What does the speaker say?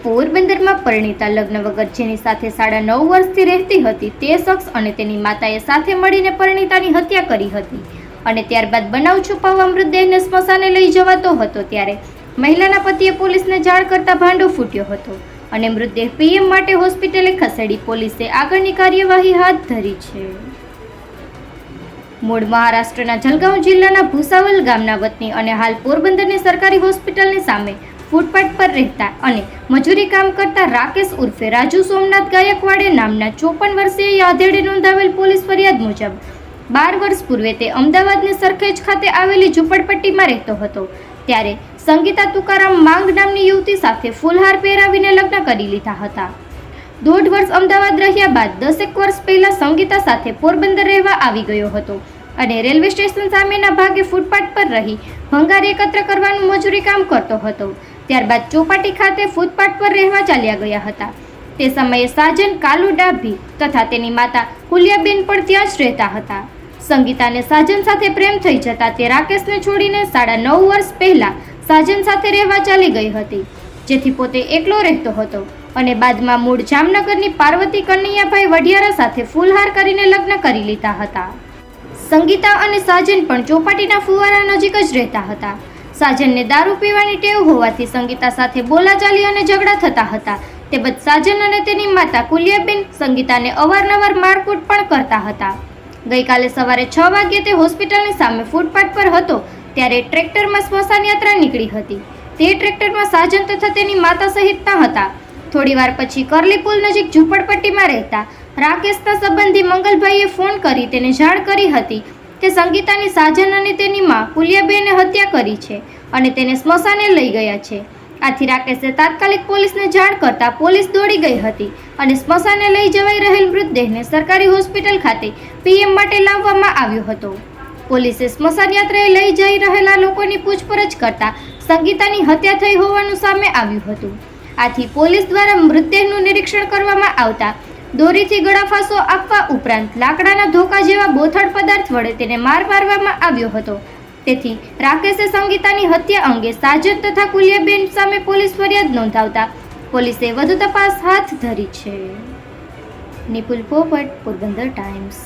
પોરબંદરમાં પરિણીતા લગ્ન વગર જેની સાથે 9.5 વર્ષથી રહેતી હતી તે શખ્સ અને તેની માતાએ સાથે મળીને પરિણીતાની હત્યા કરી હતી અને ત્યારબાદ બનાવ છુપાવવા મૃતદેહને સ્મશાને લઈ જવાતો હતો ત્યારે મહિલાના પતિએ પોલીસને જાણ કરતા ભાંડો ફૂટ્યો હતો અને મૃતદેહ પીએમ માટે હોસ્પિટલે ખસેડી પોલીસે આગળની કાર્યવાહી હાથ ધરી છે। મૂળ મહારાષ્ટ્રના જલગાંવ જિલ્લાના ભુસાવલ ગામના વતની અને હાલ પોરબંદરની સરકારી હોસ્પિટલની સામે ફૂટપાથ પર રહેતા અને મજૂરી કામ કરતા રાકેશ ઉર્ફે રાજુ સોમનાથ ગાયકવાડે નામના 54 વર્ષીય યાધેડે નોંધાવેલ પોલીસ ફરિયાદ મુજબ 12 વર્ષ પૂર્વે તે અમદાવાદની સરખેજ ખાતે આવેલી ઝૂંપડપટ્ટીમાં રહેતો હતો ત્યારે સંગીતા તુકારામ માંગ નામની યુવતી સાથે ફૂલહાર પહેરાવીને લગ્ન કરી લીધા હતા। 1.5 વર્ષ અમદાવાદ રહ્યા બાદ 10 વર્ષ પહેલા સંગીતા સાથે પોરબંદર રહેવા આવી ગયો હતો અને રેલવે સ્ટેશન સામેના ભાગે ફૂટપાથ પર રહી ભંગાર એકત્ર કરવાનું મજૂરી કામ કરતો હતો। ત્યારબાદ ચોપાટી ખાતે ફૂટપાથ પર રહેવા ચાલ્યા ગયા હતા। તે સમયે સાજન કાલુ ડાભી તથા તેની માતા કુલિયાબેન પણ ત્યાં જ રહેતા હતા। સંગીતાને સાજન સાથે પ્રેમ થઈ જતા તે રાકેશને છોડીને 9.5 વર્ષ પહેલા સાજન સાથે રહેવા ચાલી ગઈ હતી જેથી પોતે એકલો રહેતો હતો અને બાદમાં મૂળ જામનગરની પાર્વતી કનૈયાભાઈ વઢિયારા સાથે ફૂલહાર કરીને લગ્ન કરી લીધા હતા। સંગીતા અને સાજન પણ ચોપાટીના ફુવારા નજીક જ રહેતા હતા। સાજનને દારૂ પીવાની ટેવ હોવાથી સંગીતા સાથે બોલાચાલી અને ઝઘડા થતા હતા। તે બાદ સાજન અને તેની માતા કુલિયાબેન સંગીતાને અવારનવાર મારકૂટ પણ કરતા હતા। ગઈકાલે સવારે 6 વાગ્યે તે હોસ્પિટલની સામે ફૂટપાથ પર હતો ત્યારે ટ્રેક્ટરમાં સ્મશાન યાત્રા નીકળી હતી। તે ટ્રેક્ટરમાં સાજન તથા તેની માતા સહિતના હતા। થોડીવાર પછી કરલી પુલ નજીક ઝૂંપડપટ્ટીમાં રહેતા રાકેશના સંબંધી મંગલભાઈએ ફોન કરી તેને જાણ કરી હતી કે સંગીતાની સાજન અને તેની મા કુલિયાબેને હત્યા કરી છે અને તેને સ્મશાને લઈ ગયા છે। આથી રાકેશે તાત્કાલિક પોલીસને જાણ કરતા પોલીસ દોડી ગઈ હતી અને સ્મશાને લઈ જવાઈ રહેલ મૃતદેહને સરકારી હોસ્પિટલ ખાતે પીએમ માટે લાવવામાં આવ્યો હતો। પોલીસે સ્મશાન યાત્રાએ લઈ જઈ રહેલા લોકોની પૂછપરછ કરતા સંગીતાની હત્યા થઈ હોવાનું સામે આવ્યું હતું। આથી પોલીસ દ્વારા મૃતદેહનું નિરીક્ષણ કરવામાં આવતા દોરીથી ગળાફાંસો આપવા ઉપરાંત લાકડાના ધોકા જેવા બોથડ પદાર્થ વડે તેને મારવામાં આવ્યો હતો। તેથી રાકેશે સંગીતાની હત્યા અંગે સાજન તથા કુલિયાબેન સામે પોલીસ ફરિયાદ નોંધાવતા પોલીસે વધુ તપાસ હાથ ધરી છે। નિપુલ પોપટ, પોરબંદર ટાઈમ્સ।